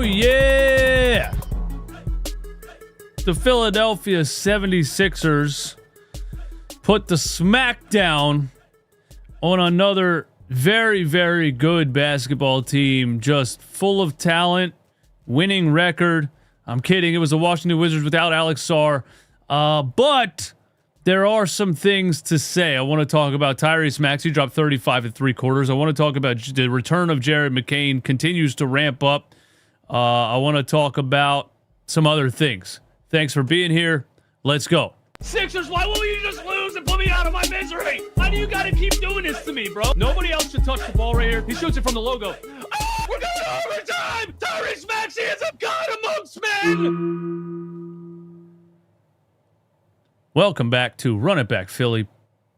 yeah! The Philadelphia 76ers put the smackdown on another very, very good basketball team, just full of talent, winning record. I'm kidding. It was the Washington Wizards without Alex Sarr. But there are some things to say. I want to talk about Tyrese Maxey, dropped 35 and 3/4. I want to talk about the return of Jared McCain, continues to ramp up. I want to talk about some other things. Thanks for being here. Let's go. Sixers, why won't you just lose and put me out of my misery? Why do you got to keep doing this to me, bro? Nobody else should touch the ball right here. He shoots it from the logo. Oh, we're going overtime! Tyrese Maxey is a god amongst men! Welcome back to Run It Back Philly,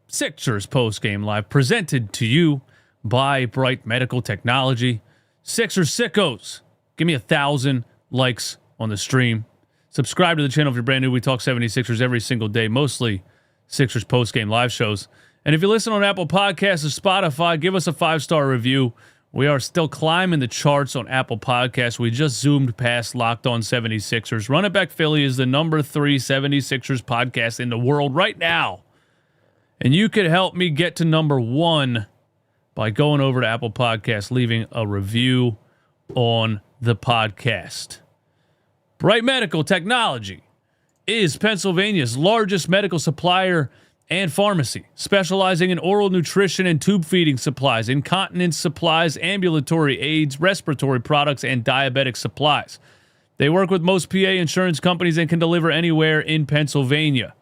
Sixers post-game live, presented to you by Bright Medical Technology. Sixers Sickos, give me 1,000 likes on the stream. Subscribe to the channel if you're brand new. We talk 76ers every single day, mostly Sixers post-game live shows. And if you listen on Apple Podcasts or Spotify, give us a 5-star review. We are still climbing the charts on Apple Podcasts. We just zoomed past Locked On 76ers. Run It Back Philly is the number 3 76ers podcast in the world right now. And you could help me get to number 1 by going over to Apple Podcasts, leaving a review on the podcast. Bright Medical Technology is Pennsylvania's largest medical supplier and pharmacy, specializing in oral nutrition and tube feeding supplies, incontinence supplies, ambulatory aids, respiratory products, and diabetic supplies. They work with most PA insurance companies and can deliver anywhere in Pennsylvania.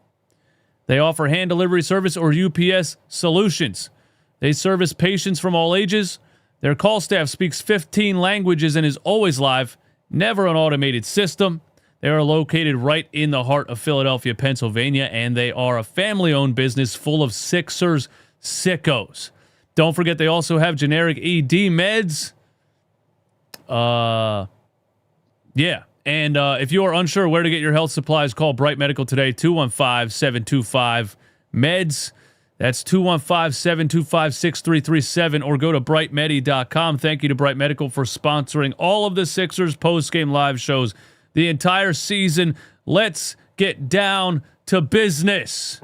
They offer hand delivery service or UPS solutions. They service patients from all ages. Their call staff speaks 15 languages and is always live. Never an automated system. They are located right in the heart of Philadelphia, Pennsylvania, and they are a family-owned business full of Sixers sickos. Don't forget they also have generic ED meds. And if you are unsure where to get your health supplies, call Bright Medical today, 215-725-MEDS. That's 215-725-6337, or go to brightmedi.com. Thank you to Bright Medical for sponsoring all of the Sixers post-game live shows the entire season. Let's get down to business.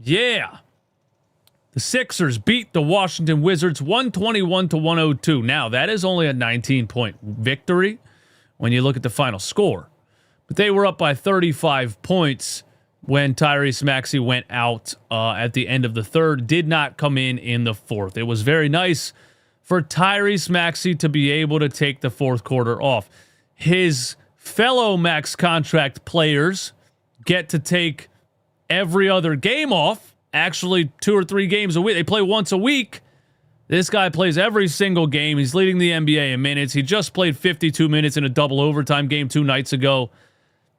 Yeah. The Sixers beat the Washington Wizards 121-102. Now, that is only a 19-point victory when you look at the final score. But they were up by 35 points when Tyrese Maxey went out at the end of the third, did not come in the fourth. It was very nice for Tyrese Maxey to be able to take the fourth quarter off. His fellow max contract players get to take every other game off, actually 2 or 3 games a week. They play once a week. This guy plays every single game. He's leading the NBA in minutes. He just played 52 minutes in a double overtime game 2 nights ago.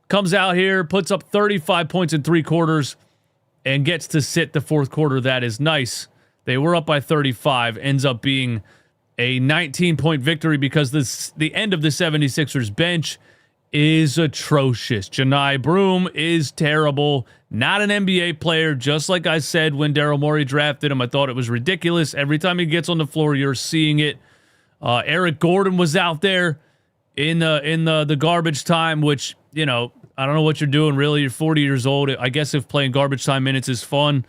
Comes out here, puts up 35 points in 3 quarters, and gets to sit the fourth quarter. That is nice. They were up by 35. Ends up being a 19-point victory because the end of the 76ers bench is atrocious. Janai Broome is terrible. Not an NBA player, just like I said when Daryl Morey drafted him. I thought it was ridiculous. Every time he gets on the floor, you're seeing it. Eric Gordon was out there in the garbage time, which, you know, I don't know what you're doing, really. You're 40 years old. I guess if playing garbage time minutes is fun,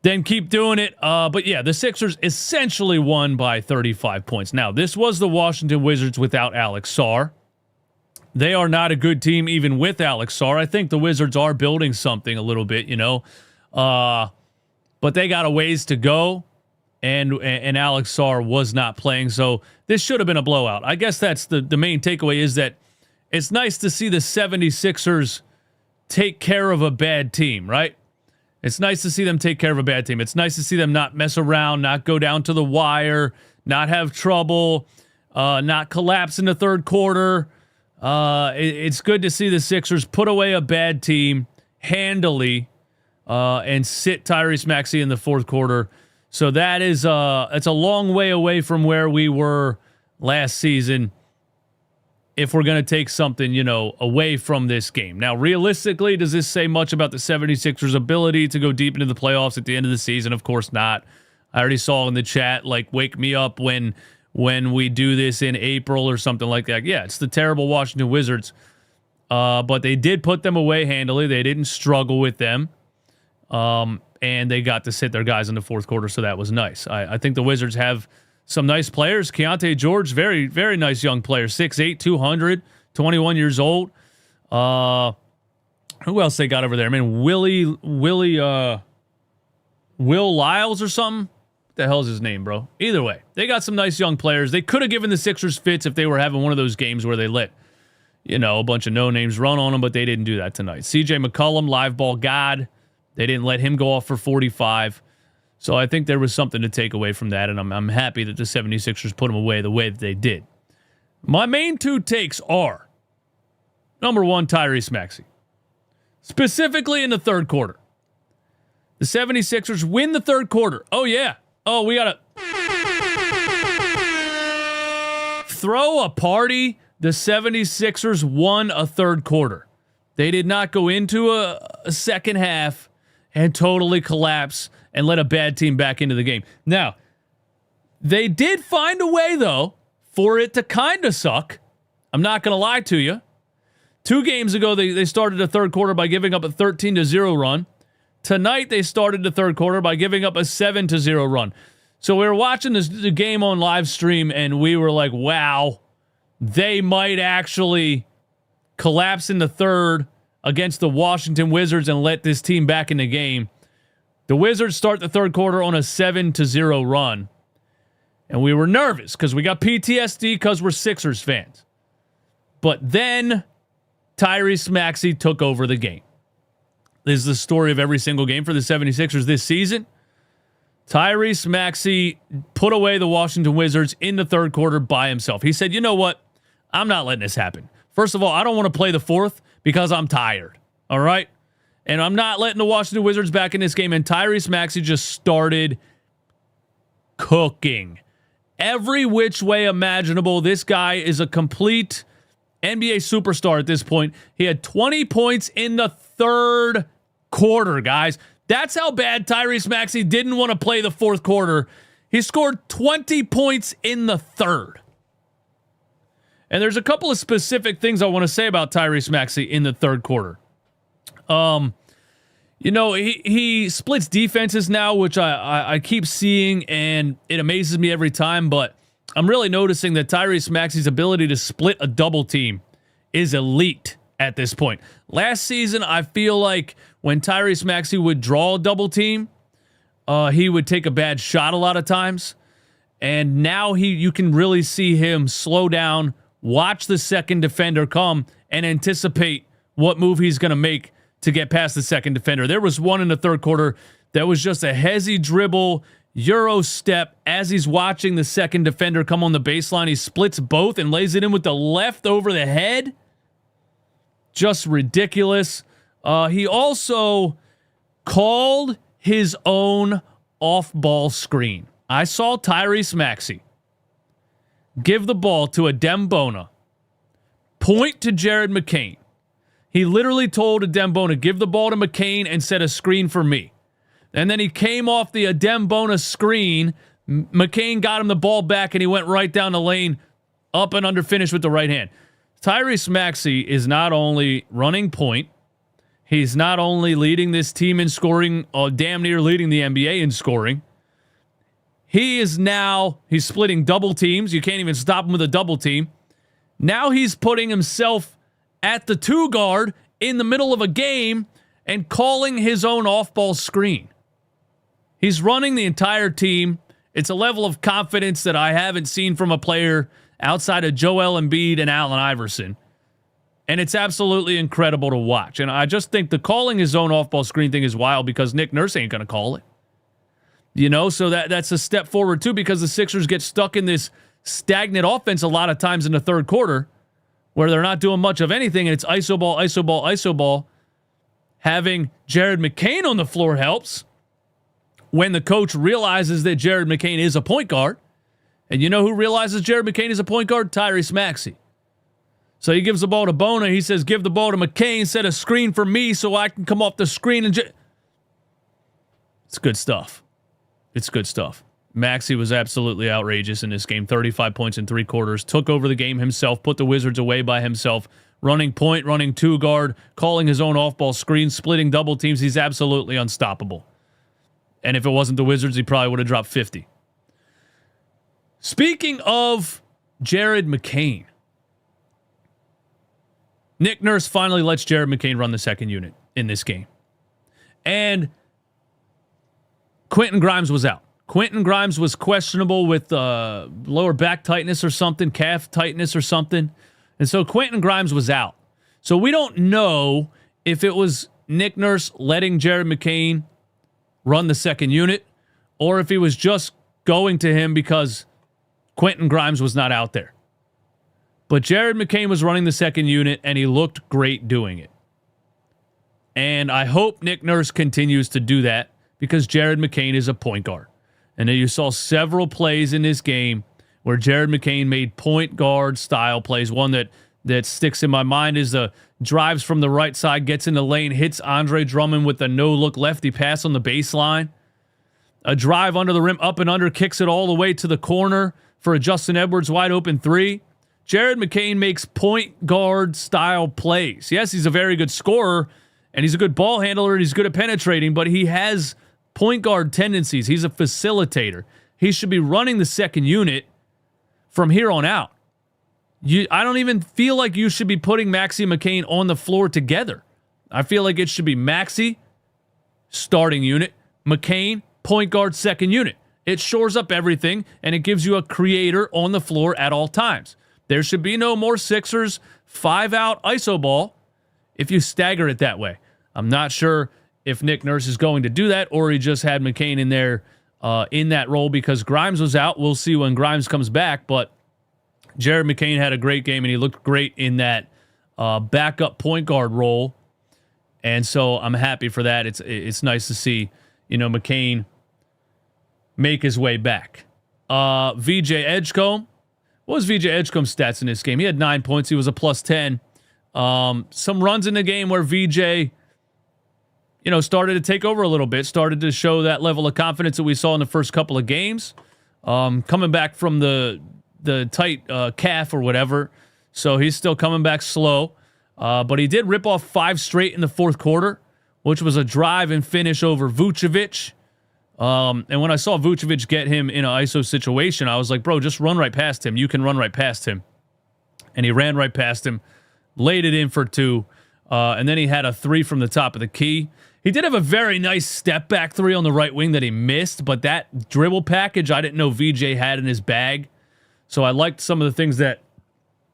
then keep doing it. But yeah, the Sixers essentially won by 35 points. Now, this was the Washington Wizards without Alex Sarr. They are not a good team even with Alex Sarr. I think the Wizards are building something a little bit, you know. But they got a ways to go, and Alex Sarr was not playing. So this should have been a blowout. I guess that's the main takeaway, is that it's nice to see the 76ers take care of a bad team, right? It's nice to see them take care of a bad team. It's nice to see them not mess around, not go down to the wire, not have trouble, not collapse in the third quarter. It's good to see the Sixers put away a bad team handily and sit Tyrese Maxey in the fourth quarter. So that is it's a long way away from where we were last season if we're going to take something, you know, away from this game. Now, realistically, does this say much about the 76ers' ability to go deep into the playoffs at the end of the season? Of course not. I already saw in the chat, like, wake me up when when we do this in April or something like that. Yeah, it's the terrible Washington Wizards. But they did put them away handily. They didn't struggle with them. And they got to sit their guys in the fourth quarter, so that was nice. I think the Wizards have some nice players. Keontae George, very, very nice young player. 6'8", 200, 21 years old. Who else they got over there? I mean, Will Lyles or something? What the hell's his name, bro? Either way, they got some nice young players. They could have given the Sixers fits if they were having one of those games where they let, a bunch of no-names run on them, but they didn't do that tonight. CJ McCollum, live ball god. They didn't let him go off for 45. So I think there was something to take away from that, and I'm happy that the 76ers put him away the way that they did. My main two takes are, number one, Tyrese Maxey. Specifically in the third quarter. The 76ers win the third quarter. Oh, yeah. Oh, we got to throw a party. The 76ers won a third quarter. They did not go into a second half and totally collapse and let a bad team back into the game. Now, they did find a way, though, for it to kind of suck. I'm not going to lie to you. 2 games ago, they started the third quarter by giving up a 13-0 run. Tonight, they started the third quarter by giving up a 7-0 run. So we were watching the game on live stream, and we were like, wow, they might actually collapse in the third against the Washington Wizards and let this team back in the game. The Wizards start the third quarter on a 7-0 run. And we were nervous because we got PTSD because we're Sixers fans. But then Tyrese Maxey took over the game. This is the story of every single game for the 76ers this season. Tyrese Maxey put away the Washington Wizards in the third quarter by himself. He said, you know what? I'm not letting this happen. First of all, I don't want to play the fourth because I'm tired. All right? And I'm not letting the Washington Wizards back in this game. And Tyrese Maxey just started cooking. Every which way imaginable. This guy is a complete NBA superstar at this point. He had 20 points in the third quarter, guys. That's how bad Tyrese Maxey didn't want to play the fourth quarter. He scored 20 points in the third. And there's a couple of specific things I want to say about Tyrese Maxey in the third quarter. He splits defenses now, which I keep seeing, and it amazes me every time, but I'm really noticing that Tyrese Maxey's ability to split a double team is elite at this point. Last season, I feel like when Tyrese Maxey would draw a double team, he would take a bad shot a lot of times. And now you can really see him slow down, watch the second defender come, and anticipate what move he's going to make to get past the second defender. There was one in the third quarter that was just a hezzy dribble, Euro step. As he's watching the second defender come on the baseline, he splits both and lays it in with the left over the head. Just ridiculous. He also called his own off-ball screen. I saw Tyrese Maxey give the ball to Adem Bona, point to Jared McCain. He literally told Adem Bona, give the ball to McCain and set a screen for me. And then he came off the Adem Bona screen. McCain got him the ball back, and he went right down the lane, up and under finish with the right hand. Tyrese Maxey is not only running point, he's not only leading this team in scoring, damn near leading the NBA in scoring. He's splitting double teams. You can't even stop him with a double team. Now he's putting himself at the 2 guard in the middle of a game and calling his own off-ball screen. He's running the entire team. It's a level of confidence that I haven't seen from a player outside of Joel Embiid and Allen Iverson. And it's absolutely incredible to watch. And I just think the calling his own off-ball screen thing is wild because Nick Nurse ain't going to call it. So that's a step forward too, because the Sixers get stuck in this stagnant offense a lot of times in the third quarter where they're not doing much of anything, and it's iso ball, iso ball, iso ball. Having Jared McCain on the floor helps when the coach realizes that Jared McCain is a point guard. And you know who realizes Jared McCain is a point guard? Tyrese Maxey. So he gives the ball to Bona. He says, give the ball to McCain, set a screen for me so I can come off the screen. It's good stuff. It's good stuff. Maxey was absolutely outrageous in this game. 35 points in 3 quarters. Took over the game himself. Put the Wizards away by himself. Running point, running 2-guard, calling his own off-ball screen, splitting double teams. He's absolutely unstoppable. And if it wasn't the Wizards, he probably would have dropped 50. Speaking of Jared McCain, Nick Nurse finally lets Jared McCain run the second unit in this game. And Quentin Grimes was out. Quentin Grimes was questionable with lower back tightness or something, calf tightness or something. And so Quentin Grimes was out. So we don't know if it was Nick Nurse letting Jared McCain run the second unit or if he was just going to him because Quentin Grimes was not out there. But Jared McCain was running the second unit, and he looked great doing it. And I hope Nick Nurse continues to do that because Jared McCain is a point guard. And then you saw several plays in this game where Jared McCain made point guard style plays. One that sticks in my mind is the drives from the right side, gets in the lane, hits Andre Drummond with a no-look lefty pass on the baseline. A drive under the rim, up and under, kicks it all the way to the corner for a Justin Edwards wide open 3. Jared McCain makes point guard style plays. Yes, he's a very good scorer, and he's a good ball handler, and he's good at penetrating, but he has point guard tendencies. He's a facilitator. He should be running the second unit from here on out. I don't even feel like you should be putting Maxey and McCain on the floor together. I feel like it should be Maxey, starting unit, McCain, point guard, second unit. It shores up everything, and it gives you a creator on the floor at all times. There should be no more Sixers 5-out ISO ball if you stagger it that way. I'm not sure if Nick Nurse is going to do that or he just had McCain in there in that role because Grimes was out. We'll see when Grimes comes back, but Jared McCain had a great game and he looked great in that backup point guard role. And so I'm happy for that. It's nice to see, McCain make his way back. VJ Edgecombe. What was VJ Edgecombe's stats in this game? He had 9 points. He was a plus 10. Some runs in the game where VJ, started to take over a little bit, started to show that level of confidence that we saw in the first couple of games. Coming back from the tight calf or whatever. So he's still coming back slow. But he did rip off 5 straight in the fourth quarter, which was a drive and finish over Vucevic. And when I saw Vucevic get him in an ISO situation, I was like, bro, just run right past him. You can run right past him. And he ran right past him, laid it in for 2, and then he had a 3 from the top of the key. He did have a very nice step-back 3 on the right wing that he missed, but that dribble package I didn't know VJ had in his bag. So I liked some of the things that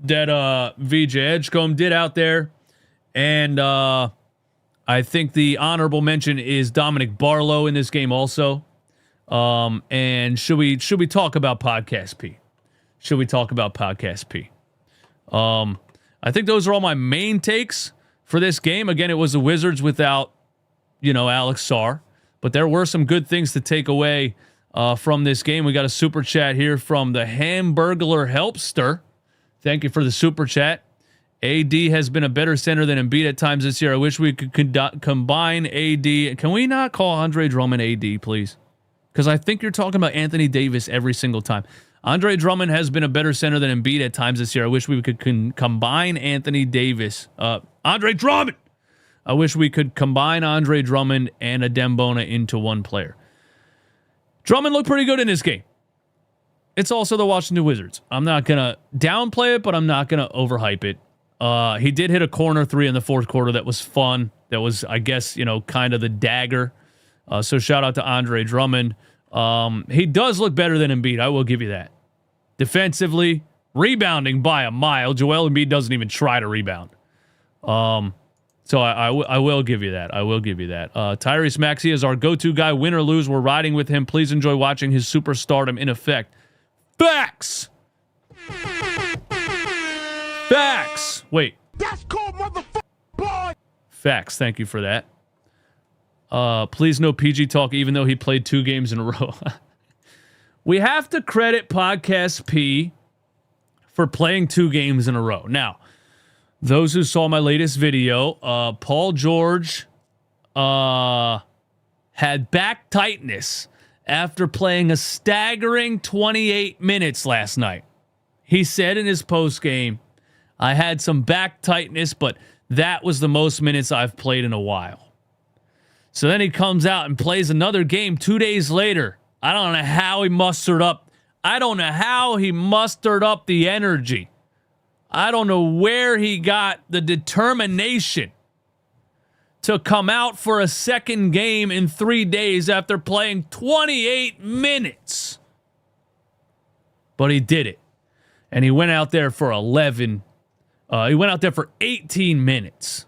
VJ Edgecombe did out there. And I think the honorable mention is Dominic Barlow in this game also. And should we talk about Podcast P? Should we talk about Podcast P? I think those are all my main takes for this game. Again, it was the Wizards without, Alex Sarr. But there were some good things to take away from this game. We got a super chat here from the Hamburglar Helpster. Thank you for the super chat. AD has been a better center than Embiid at times this year. I wish we could combine AD. Can we not call Andre Drummond AD, please? Because I think you're talking about Anthony Davis every single time. Andre Drummond has been a better center than Embiid at times this year. I wish we could combine Anthony Davis. Andre Drummond! I wish we could combine Andre Drummond and Adembona into one player. Drummond looked pretty good in this game. It's also the Washington Wizards. I'm not going to downplay it, but I'm not going to overhype it. He did hit a corner 3 in the fourth quarter that was fun. That was, I guess, kind of the dagger. So shout out to Andre Drummond. He does look better than Embiid. I will give you that. Defensively, rebounding by a mile. Joel Embiid doesn't even try to rebound. So I will give you that. I will give you that. Tyrese Maxey is our go-to guy. Win or lose, we're riding with him. Please enjoy watching his superstardom in effect. Facts! Facts! Wait. That's called motherfucker, boy! Facts. Thank you for that. Please no PG talk, even though he played 2 games in a row. We have to credit Podcast P for playing 2 games in a row. Now, those who saw my latest video, Paul George had back tightness after playing a staggering 28 minutes last night. He said in his postgame, I had some back tightness, but that was the most minutes I've played in a while. So then he comes out and plays another game 2 days later. I don't know how he mustered up. I don't know how he mustered up the energy. I don't know where he got the determination to come out for a second game in 3 days after playing 28 minutes. But he did it. And he went out there for 18 minutes.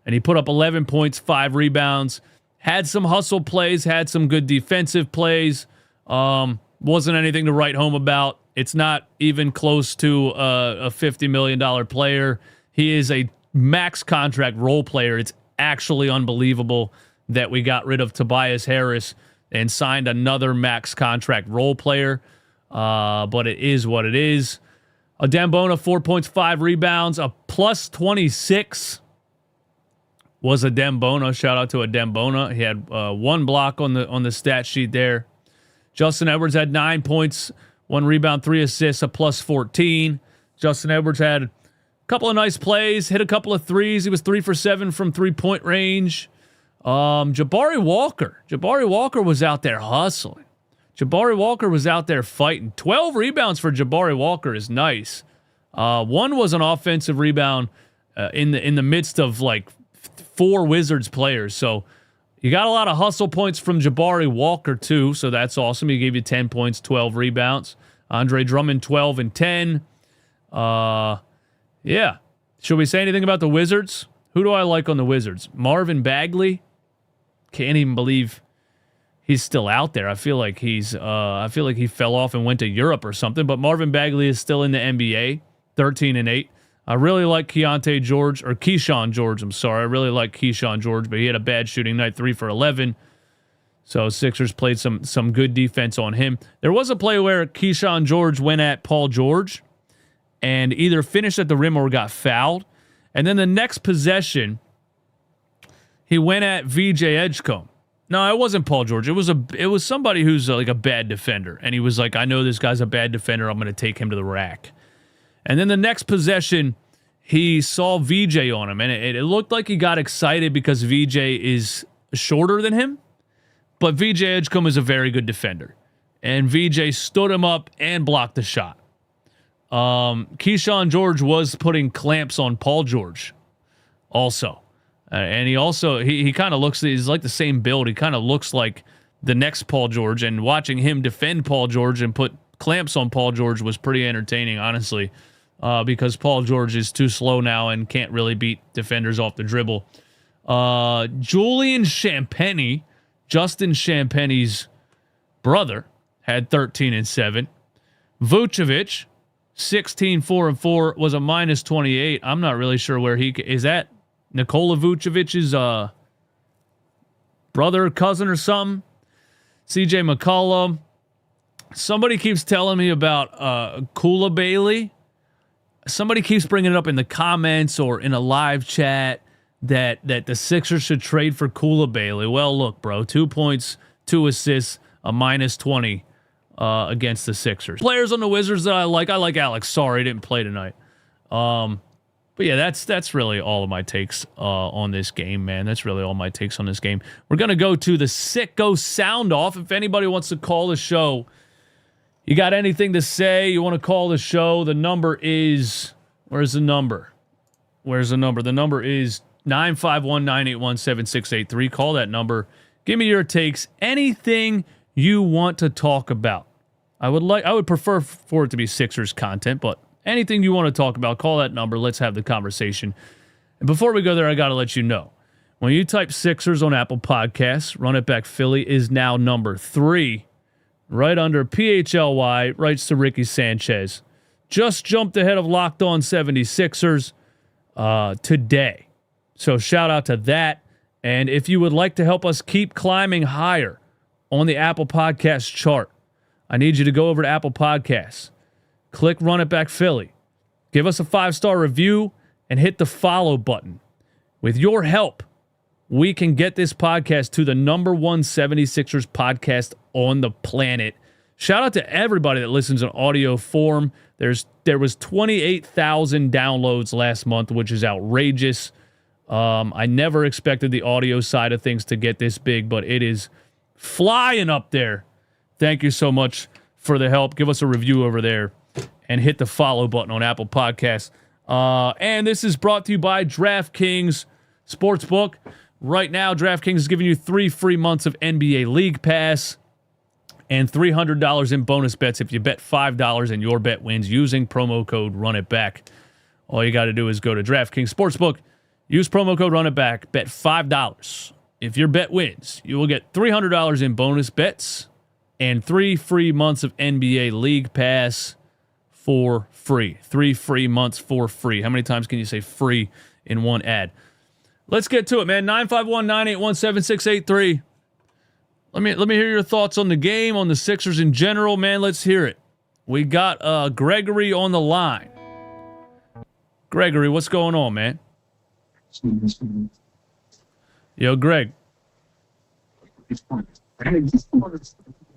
And he put up 11 points, 5 rebounds, had some hustle plays, had some good defensive plays. Wasn't anything to write home about. It's not even close to a $50 million player. He is a max contract role player. It's actually unbelievable that we got rid of Tobias Harris and signed another max contract role player. But it is what it is. Adembona, 4 points, 5 rebounds, a plus 26 was Adembona. Shout out to Adembona. He had 1 block on the stat sheet there. Justin Edwards had 9 points, 1 rebound, 3 assists, a plus 14. Justin Edwards had a couple of nice plays, hit a couple of threes. He was 3 for 7 from 3-point range. Jabari Walker was out there hustling. Jabari Walker was out there fighting. 12 rebounds for Jabari Walker is nice. 1 was an offensive rebound in the midst of like 4 Wizards players. So you got a lot of hustle points from Jabari Walker too. So that's awesome. He gave you 10 points, 12 rebounds. Andre Drummond, 12 and 10. Yeah. Should we say anything about the Wizards? Who do I like on the Wizards? Marvin Bagley. Can't even believe he's still out there. I feel like he fell off and went to Europe or something. But Marvin Bagley is still in the NBA, 13 and 8. I really like Keyshawn George. I'm sorry. I really like Keyshawn George, but he had a bad shooting night, 3 for 11. So Sixers played some good defense on him. There was a play where Keyshawn George went at Paul George and either finished at the rim or got fouled. And then the next possession, he went at VJ Edgecombe. No, it wasn't Paul George. It was somebody who's like a bad defender. And he was like, I know this guy's a bad defender. I'm going to take him to the rack. And then the next possession, he saw VJ on him. And it looked like he got excited because VJ is shorter than him. But VJ Edgecombe is a very good defender. And VJ stood him up and blocked the shot. Keyshawn George was putting clamps on Paul George also. And he kind of looks, he's like the same build. He kind of looks like the next Paul George. And watching him defend Paul George and put clamps on Paul George was pretty entertaining, honestly, because Paul George is too slow now and can't really beat defenders off the dribble. Julian Champagnie, Justin Champagnie's brother, had 13 and 7. Vucevic, 16, 4 and 4, was a minus 28. I'm not really sure where he is that. Nikola Vucevic's brother, cousin, or something. CJ McCollum. Somebody keeps telling me about Kula Bailey. Somebody keeps bringing it up in the comments or in a live chat that the Sixers should trade for Kula Bailey. Well, look, bro, 2 points, 2 assists, a minus 20 against the Sixers. Players on the Wizards that I like Alex. Sorry, didn't play tonight. But yeah, that's really all of my takes on this game, man. That's really all my takes on this game. We're going to go to the Sicko sound off. If anybody wants to call the show, you got anything to say, you want to call the show, the number is, where's the number? The number is 951-981-7683. Call that number. Give me your takes. Anything you want to talk about. I would prefer for it to be Sixers content, but anything you want to talk about, call that number. Let's have the conversation. And before we go there, I got to let you know, when you type Sixers on Apple Podcasts, Run It Back Philly is now number 3, right under PHLY, writes to Ricky Sanchez. Just jumped ahead of Locked On 76ers today. So shout out to that. And if you would like to help us keep climbing higher on the Apple Podcast chart, I need you to go over to Apple Podcasts. Click Run It Back Philly. Give us a 5-star review and hit the follow button. With your help, we can get this podcast to the number one 76ers podcast on the planet. Shout out to everybody that listens in audio form. There was 28,000 downloads last month, which is outrageous. I never expected the audio side of things to get this big, but it is flying up there. Thank you so much for the help. Give us a review over there and hit the follow button on Apple Podcasts. And this is brought to you by DraftKings Sportsbook. Right now, DraftKings is giving you 3 free months of NBA League Pass and $300 in bonus bets if you bet $5 and your bet wins using promo code RUNITBACK. All you got to do is go to DraftKings Sportsbook, use promo code RUNITBACK, bet $5. If your bet wins, you will get $300 in bonus bets and 3 free months of NBA League Pass for free. 3 free months for free. How many times can you say free in one ad? Let's get to it, man. 951-981-7683. Let me hear your thoughts on the game, on the Sixers in general, man. Let's hear it. We got Gregory on the line. Gregory, what's going on, man? Yo, Greg.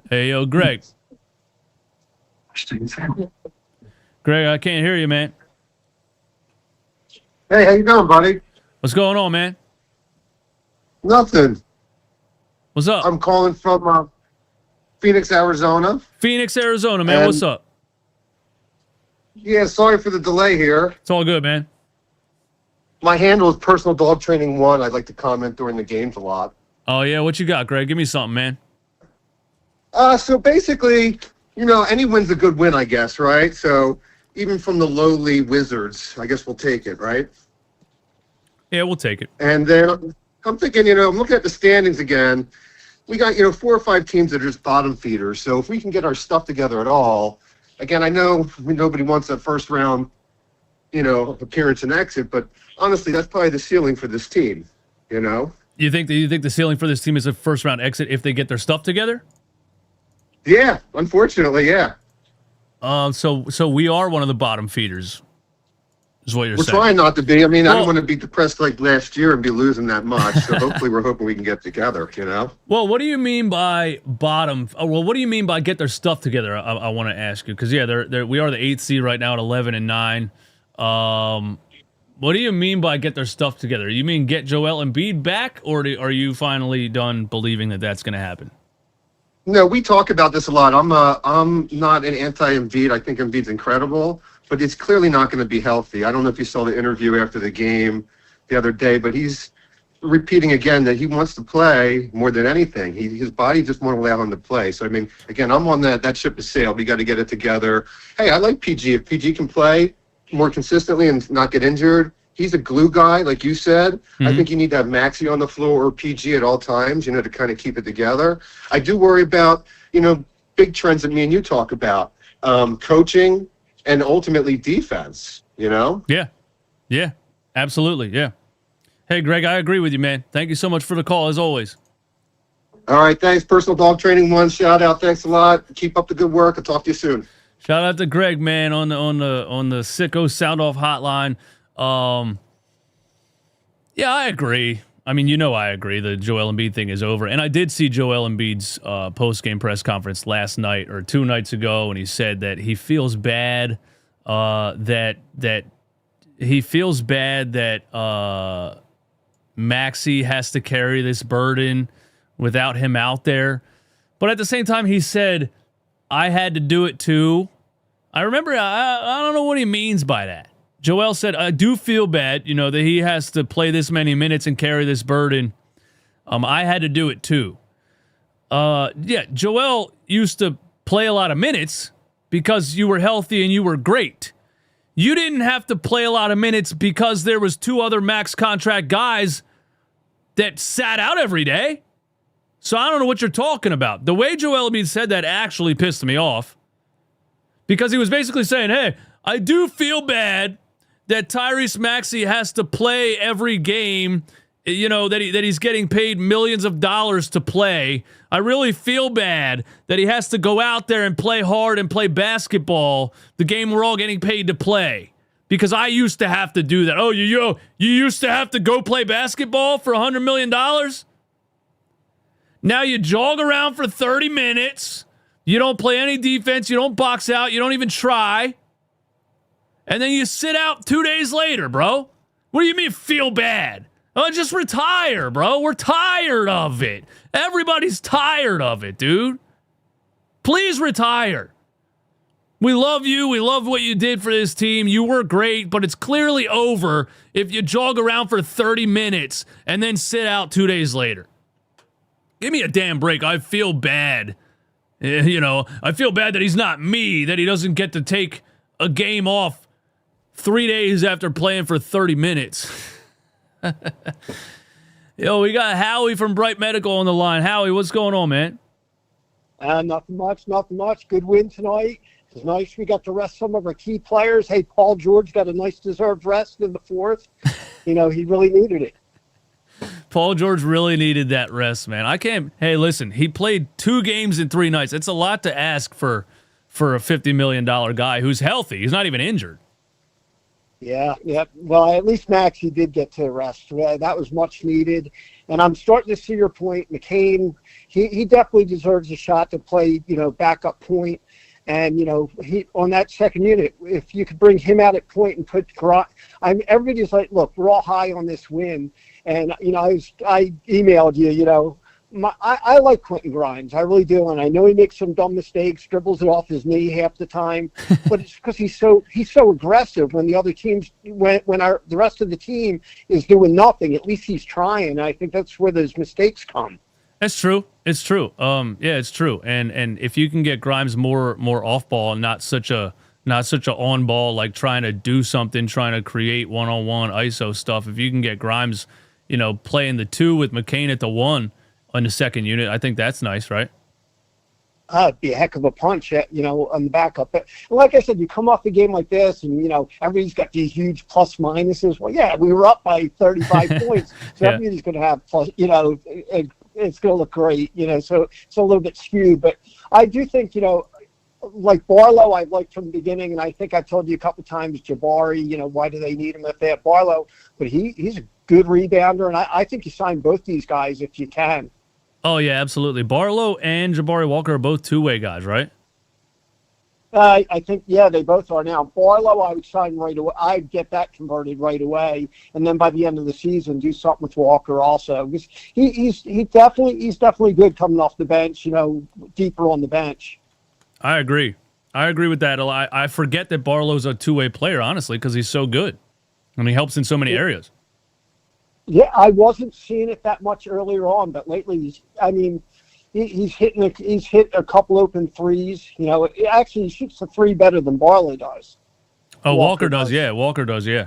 Hey, yo, Greg. Greg, I can't hear you, man. Hey, how you doing, buddy? What's going on, man? Nothing. What's up? I'm calling from Phoenix, Arizona. Phoenix, Arizona, man. What's up? Yeah, sorry for the delay here. It's all good, man. My handle is Personal Dog Training 1. I'd like to comment during the games a lot. Oh, yeah? What you got, Greg? Give me something, man. So basically, any win's a good win, I guess, right? So even from the lowly Wizards, I guess we'll take it, right? Yeah, we'll take it. And then I'm thinking, I'm looking at the standings again. We got, 4 or 5 teams that are just bottom feeders. So if we can get our stuff together at all, again, I know nobody wants that first round, appearance and exit, but honestly, that's probably the ceiling for this team, You think the ceiling for this team is a first round exit if they get their stuff together? Yeah, unfortunately, yeah. So we are one of the bottom feeders, is what you're We're saying. trying not to be. I don't want to be depressed like last year and be losing that much. So hopefully we're hoping we can get together, Well, what do you mean by bottom? What do you mean by get their stuff together? I want to ask you, because, yeah, we are the 8th seed right now at 11-9. What do you mean by get their stuff together? You mean get Joel Embiid back, or are you finally done believing that that's going to happen? No, we talk about this a lot. I'm not an anti-Embiid. I think Embiid's incredible, but it's clearly not going to be healthy. I don't know if you saw the interview after the game the other day, but he's repeating again that he wants to play more than anything. His body just won't allow him to play. So, again, I'm on that ship has sailed. We got to get it together. Hey, I like PG. If PG can play more consistently and not get injured, he's a glue guy, like you said. Mm-hmm. I think you need to have Maxey on the floor or PG at all times, to kind of keep it together. I do worry about, big trends that me and you talk about, coaching and ultimately defense, Yeah, absolutely, yeah. Hey, Greg, I agree with you, man. Thank you so much for the call, as always. All right, thanks. Personal Dog Training 1, shout out. Thanks a lot. Keep up the good work. I'll talk to you soon. Shout out to Greg, man, on the Sicko soundoff hotline. Yeah, I agree. I agree. The Joel Embiid thing is over. And I did see Joel Embiid's post-game press conference last night or 2 nights ago, and he said that he feels bad that Maxey has to carry this burden without him out there. But at the same time, he said, I had to do it too. I remember, I don't know what he means by that. Joel said, I do feel bad, that he has to play this many minutes and carry this burden. I had to do it too. Yeah, Joel used to play a lot of minutes because you were healthy and you were great. You didn't have to play a lot of minutes because there was 2 other max contract guys that sat out every day. So I don't know what you're talking about. The way Joel Embiid said that actually pissed me off, because he was basically saying, hey, I do feel bad that Tyrese Maxey has to play every game, that he's getting paid millions of dollars to play. I really feel bad that he has to go out there and play hard and play basketball, the game we're all getting paid to play, because I used to have to do that. Oh, you used to have to go play basketball for $100 million? Now you jog around for 30 minutes. You don't play any defense. You don't box out. You don't even try. And then you sit out 2 days later, bro. What do you mean feel bad? Oh, just retire, bro. We're tired of it. Everybody's tired of it, dude. Please retire. We love you. We love what you did for this team. You were great, but it's clearly over if you jog around for 30 minutes and then sit out 2 days later. Give me a damn break. I feel bad. I feel bad that he's not me, that he doesn't get to take a game off 3 days after playing for 30 minutes. We got Howie from Bright Medical on the line. Howie, what's going on, man? Nothing much. Good win tonight. It's nice we got to rest some of our key players. Hey, Paul George got a nice deserved rest in the fourth. He really needed it. Paul George really needed that rest, man. Hey, listen, he played 2 games in 3 nights. It's a lot to ask for a $50 million guy who's healthy. He's not even injured. Yeah. Well, at least Maxey did get to rest. That was much needed. And I'm starting to see your point. McCain, he definitely deserves a shot to play, backup point. And, he on that second unit, if you could bring him out at point and put everybody's like, look, we're all high on this win. And, I emailed you, I like Quentin Grimes. I really do. And I know he makes some dumb mistakes, dribbles it off his knee half the time. But it's because he's so aggressive when the other teams, when the rest of the team is doing nothing. At least he's trying. I think that's where those mistakes come. That's true. It's true. Yeah, it's true. And if you can get Grimes more off ball, not such a on ball, like trying to do something, trying to create one-on-one ISO stuff. If you can get Grimes, playing the 2 with McCain at the 1 on the second unit, I think that's nice, right? It'd be a heck of a punch, on the backup. But like I said, you come off a game like this, and everybody's got these huge plus minuses. Well, yeah, we were up by 35 points, so everybody's going to have plus. It's going to look great, So it's a little bit skewed, but I do think, like Barlow, I liked from the beginning, and I think I told you a couple times, Jabari, why do they need him if they have Barlow? But he's a good rebounder, and I think you sign both these guys if you can. Oh, yeah, absolutely. Barlow and Jabari Walker are both two-way guys, right? I think, yeah, they both are now. Barlow, I would sign right away. I'd get that converted right away, and then by the end of the season, do something with Walker also. He's definitely good coming off the bench, deeper on the bench. I agree with that. I forget that Barlow's a two-way player, honestly, because he's so good. And he helps in so many areas. Yeah, I wasn't seeing it that much earlier on, but lately, he's hit a couple open threes. Actually, he shoots the 3 better than Barlow does. Oh, Walker does, yeah. Walker does, yeah.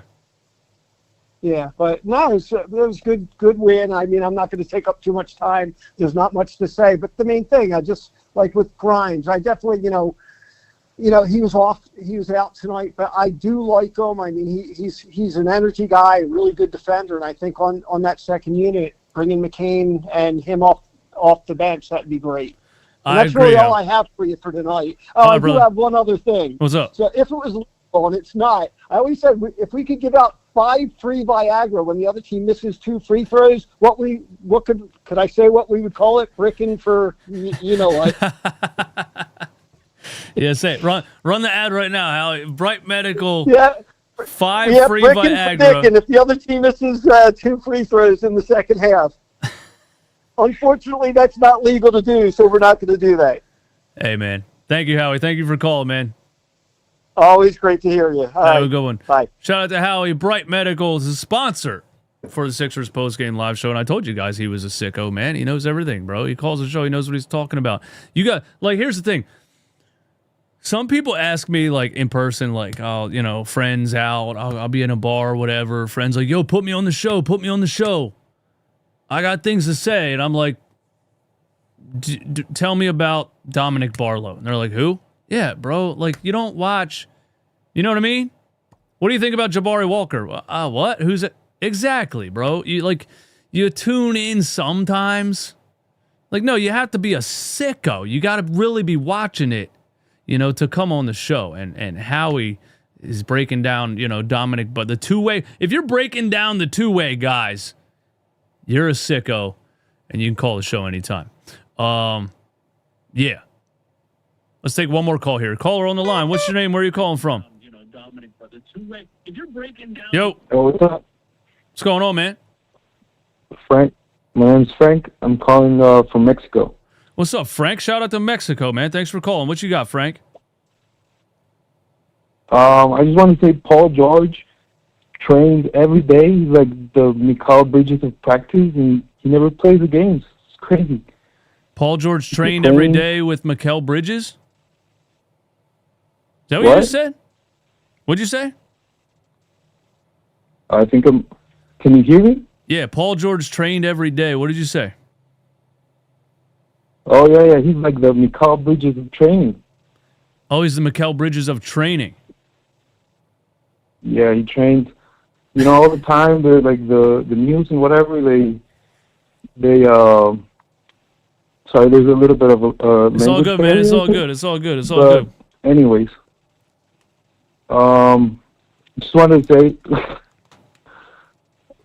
Yeah, but no, it was good win. I'm not going to take up too much time. There's not much to say, but the main thing, I just like with Grimes, I definitely, he was out tonight, but I do like him. He's an energy guy, a really good defender, and I think on that second unit, bringing McCain and him off the bench, that'd be great. And that's really all I have for you for tonight. I do have one other thing. What's up? So if it was legal, and it's not, I always said if we could give out 5 free Viagra when the other team misses 2 free throws, could I say what we would call it? Frickin' for what? Yeah, say it. Run the ad right now, Howie. Bright Medical. Yeah. 5 free Viagra. And if the other team misses 2 free throws in the second half. Unfortunately, that's not legal to do, so we're not going to do that. Hey, man. Thank you, Howie. Thank you for calling, man. Always great to hear you. Have a good one. Bye. Shout out to Howie. Bright Medical is a sponsor for the Sixers postgame live show, and I told you guys he was a sicko, man. He knows everything, bro. He calls the show. He knows what he's talking about. Here's the thing. Some people ask me, in person, friends out. I'll be in a bar or whatever. Friends yo, put me on the show. Put me on the show. I got things to say. And I'm like, tell me about Dominic Barlow. And they're like, who? Yeah, bro. You don't watch. You know what I mean? What do you think about Jabari Walker? What? Who's it? Exactly, bro. You tune in sometimes. No, you have to be a sicko. You got to really be watching it. To come on the show. And Howie is breaking down, Dominic. But the two-way, if you're breaking down the two-way, guys, you're a sicko, and you can call the show anytime. Yeah. Let's take one more call here. Caller on the line. What's your name? Where are you calling from? Dominic, but the two-way, if you're breaking down... Yo. Yo, what's up? What's going on, man? Frank. My name's Frank. I'm calling from Mexico. What's up, Frank? Shout out to Mexico, man. Thanks for calling. What you got, Frank? I just want to say Paul George trains every day. He's like the Mikal Bridges of practice, and he never plays the games. It's crazy. Paul George trained every day with Mikal Bridges? Is that what you just said? What'd you say? I think I'm... Can you hear me? Yeah, Paul George trained every day. What did you say? Oh, yeah. He's like the Mikal Bridges of training. Oh, he's the Mikal Bridges of training. Yeah, he trains, all the time. They're like the news and whatever. They sorry, there's a little bit of a. It's all good, man. It's all good. It's all good. It's all good. Anyways, just wanted to say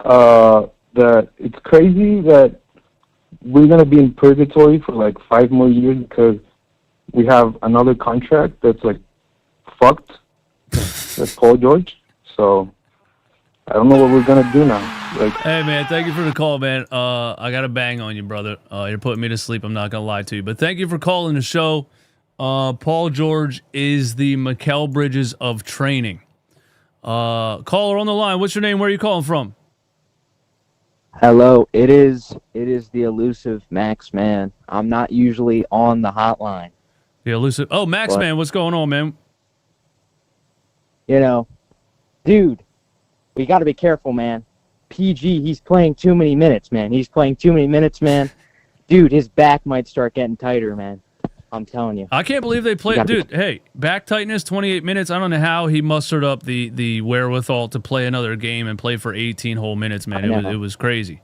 that it's crazy that we're gonna be in purgatory for like 5 more years because we have another contract that's like fucked. That's Paul George. So I don't know what we're gonna do now. Hey man, thank you for the call, man. I got to bang on you, brother. You're putting me to sleep. I'm not gonna lie to you, but thank you for calling the show. Paul George is the Mikal Bridges of training. Caller on the line. What's your name? Where are you calling from? Hello. It is the elusive Max Man. I'm not usually on the hotline. The elusive. Oh, Max Man. What's going on, man? Dude, we got to be careful, man. PG, he's playing too many minutes, man. Dude, his back might start getting tighter, man. I'm telling you. I can't believe they played. Dude, hey, back tightness, 28 minutes. I don't know how he mustered up the wherewithal to play another game and play for 18 whole minutes, man. It was crazy.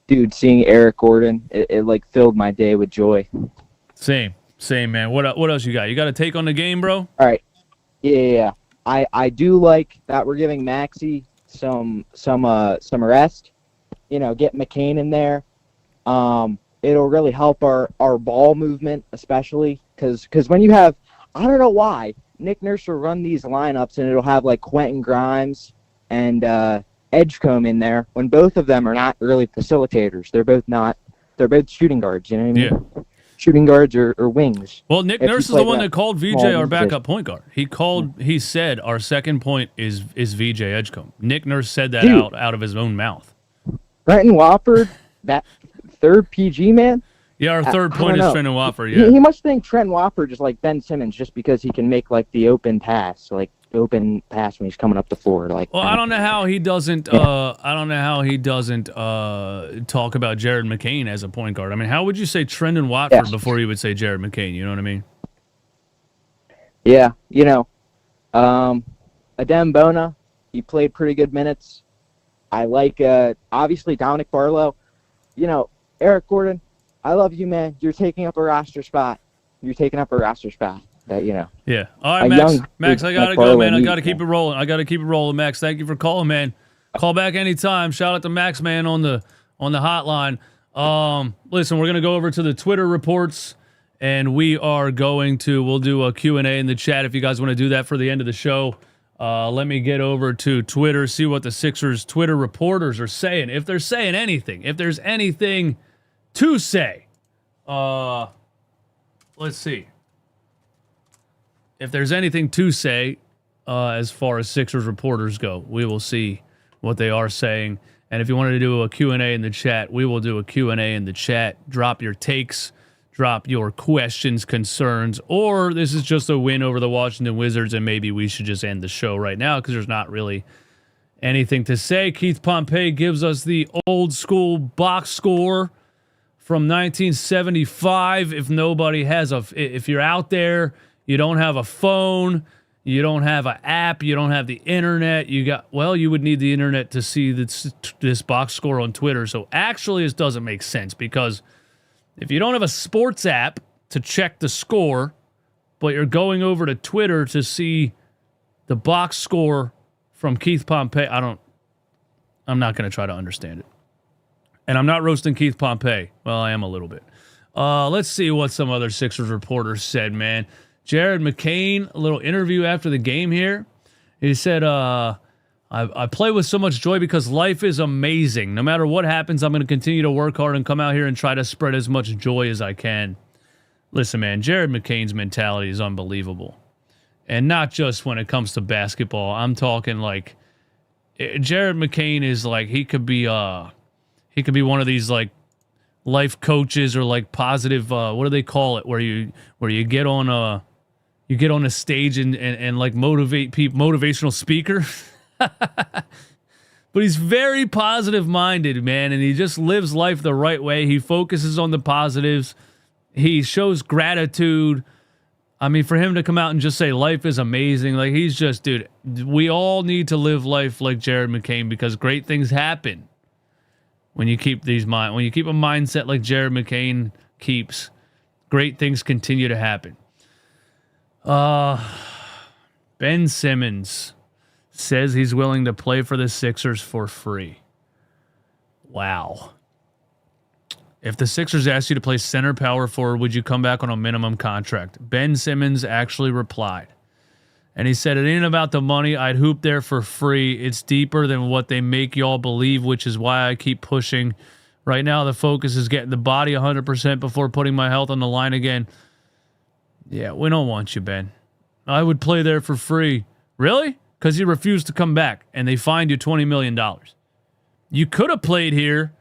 Dude, seeing Eric Gordon, it like filled my day with joy. Same, man. What else you got? You got a take on the game, bro? All right. Yeah. I do like that we're giving Maxey some rest. Get McCain in there. It'll really help our ball movement, especially because when you have, I don't know why, Nick Nurse will run these lineups and it'll have like Quentin Grimes and Edgecombe in there when both of them are not really facilitators. They're both shooting guards, you know what I mean? Yeah. Shooting guards or wings. Well, Nick Nurse is the one that called VJ our backup point guard. He said our second point is VJ Edgecombe. Nick Nurse said that out of his own mouth. Brenton Wofford, that third PG man. Yeah, our third point is Trent Wofford. Yeah, he must think Trent Wofford is like Ben Simmons just because he can make like the open pass when he's coming up the floor. Like, well, I don't know how he doesn't. I don't know how he doesn't talk about Jared McCain as a point guard. I mean, how would you say Trendon Watford before you would say Jared McCain? You know what I mean? Yeah, Adem Bona, he played pretty good minutes. I like obviously Dominic Barlow. Eric Gordon, I love you, man. You're taking up a roster spot. That Yeah. All right, Max. I gotta go, man. I gotta keep it rolling. Max. Thank you for calling, man. Call back anytime. Shout out to Max, man, on the hotline. Listen, we're gonna go over to the Twitter reports, and we'll do a Q&A in the chat if you guys want to do that for the end of the show. Let me get over to Twitter, see what the Sixers Twitter reporters are saying. If they're saying anything, if there's anything to say, let's see. If there's anything to say, as far as Sixers reporters go, we will see what they are saying. And if you wanted to do a Q&A in the chat, we will do a Q&A in the chat. Drop your takes, drop your questions, concerns, or this is just a win over the Washington Wizards and maybe we should just end the show right now because there's not really anything to say. Keith Pompey gives us the old school box score from 1975. If you're out there, you don't have a phone, you don't have an app, you don't have the internet, you would need the internet to see this box score on Twitter. So actually this doesn't make sense because if you don't have a sports app to check the score, but you're going over to Twitter to see The box score from Keith Pompey, I'm not going to try to understand it. And I'm not roasting Keith Pompey. Well, I am a little bit. Let's see what some other Sixers reporters said, man. Jared McCain, a little interview after the game here. He said, I play with so much joy because life is amazing. No matter what happens, I'm going to continue to work hard and come out here and try to spread as much joy as I can. Listen, man, Jared McCain's mentality is unbelievable. And not just when it comes to basketball. I'm talking like Jared McCain is like he could be one of these like life coaches or like positive what do they call it where you get on a stage and like motivate people, motivational speaker. But he's very positive minded, man, and he just lives life the right way. He focuses on the positives. He shows gratitude. I mean, for him to come out and just say life is amazing, like he's just, dude, we all need to live life like Jared McCain because great things happen when you keep a mindset like Jared McCain keeps. Great things continue to happen. Ben Simmons says he's willing to play for the Sixers for free. Wow. If the Sixers asked you to play center power forward, would you come back on a minimum contract? Ben Simmons actually replied. And he said, it ain't about the money. I'd hoop there for free. It's deeper than what they make y'all believe, which is why I keep pushing. Right now, the focus is getting the body 100% before putting my health on the line again. Yeah, we don't want you, Ben. I would play there for free. Really? Because you refused to come back, and they fined you $20 million. You could have played here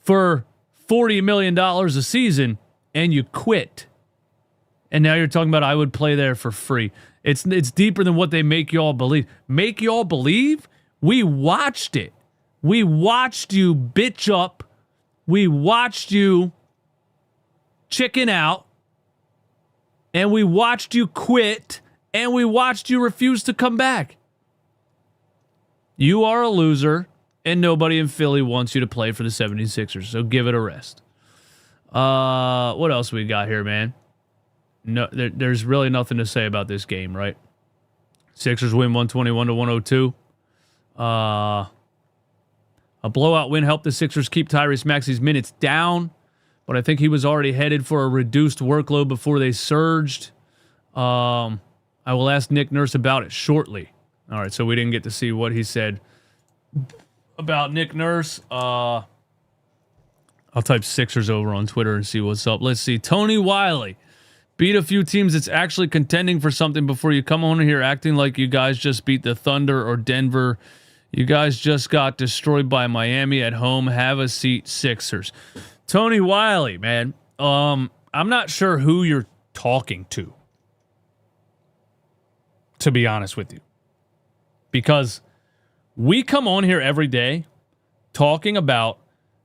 for $40 million a season, and you quit. And now you're talking about I would play there for free. It's deeper than what they make y'all believe. Make y'all believe? We watched it. We watched you bitch up. We watched you chicken out. And we watched you quit. And we watched you refuse to come back. You are a loser. And nobody in Philly wants you to play for the 76ers. So give it a rest. What else we got here, man? No, there's really nothing to say about this game, right? Sixers win 121-102. A blowout win helped the Sixers keep Tyrese Maxey's minutes down, but I think he was already headed for a reduced workload before they surged. I will ask Nick Nurse about it shortly. All right, so we didn't get to see what he said about Nick Nurse. I'll type Sixers over on Twitter and see what's up. Let's see. Tony Wiley. Beat a few teams that's actually contending for something before you come on here acting like you guys just beat the Thunder or Denver. You guys just got destroyed by Miami at home. Have a seat, Sixers. Tony Wiley, man. I'm not sure who you're talking to be honest with you. Because we come on here every day talking about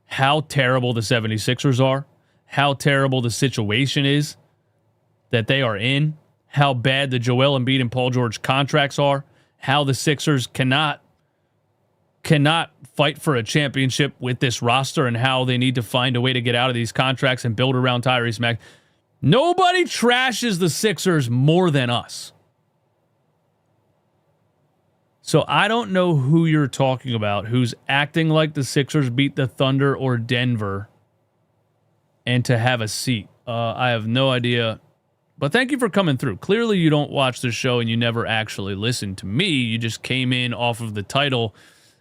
how terrible the 76ers are, how terrible the situation is that they are in, how bad the Joel Embiid and Paul George contracts are, how the Sixers cannot fight for a championship with this roster, and how they need to find a way to get out of these contracts and build around Tyrese Maxey. Nobody trashes the Sixers more than us. So I don't know who you're talking about, who's acting like the Sixers beat the Thunder or Denver and to have a seat. I have no idea. But thank you for coming through. Clearly you don't watch the show and you never actually listened to me. You just came in off of the title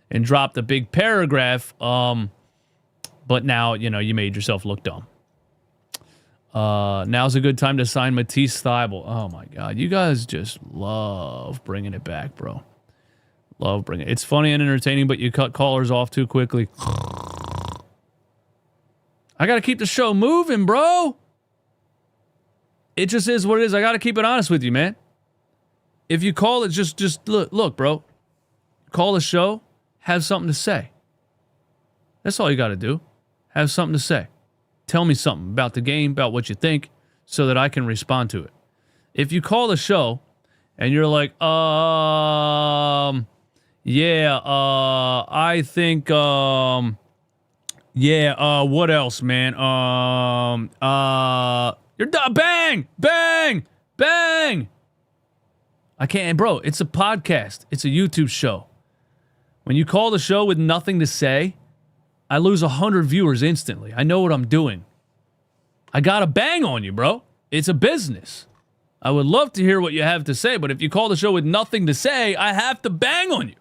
and dropped a big paragraph. But now, you made yourself look dumb. Now's a good time to sign Matisse Thybulle. Oh, my God. You guys just love bringing it back, bro. Love bringing it. It's funny and entertaining, but you cut callers off too quickly. I got to keep the show moving, bro. It just is what it is. I got to keep it honest with you, man. If you call it, just look, bro. Call the show, have something to say. That's all you got to do. Have something to say. Tell me something about the game, about what you think, so that I can respond to it. If you call the show and you're like, I think, what else, man? You're done. Bang! Bang! Bang! I can't, bro. It's a podcast. It's a YouTube show. When you call the show with nothing to say, I lose 100 viewers instantly. I know what I'm doing. I gotta bang on you, bro. It's a business. I would love to hear what you have to say, but if you call the show with nothing to say, I have to bang on you.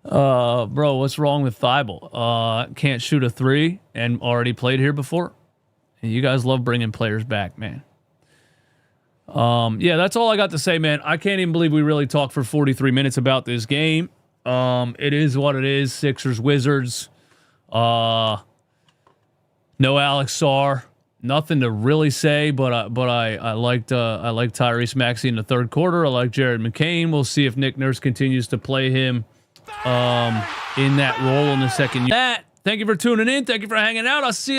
Bro, what's wrong with Thibault? Can't shoot a three and already played here before. And you guys love bringing players back, man. Yeah, that's all I got to say, man. I can't even believe we really talked for 43 minutes about this game. It is what it is. Sixers, Wizards. No Alex Sarr. Nothing to really say, but I liked Tyrese Maxey in the third quarter. I like Jared McCain. We'll see if Nick Nurse continues to play him in that role in the second. Thank you for tuning in. Thank you for hanging out. I'll see you next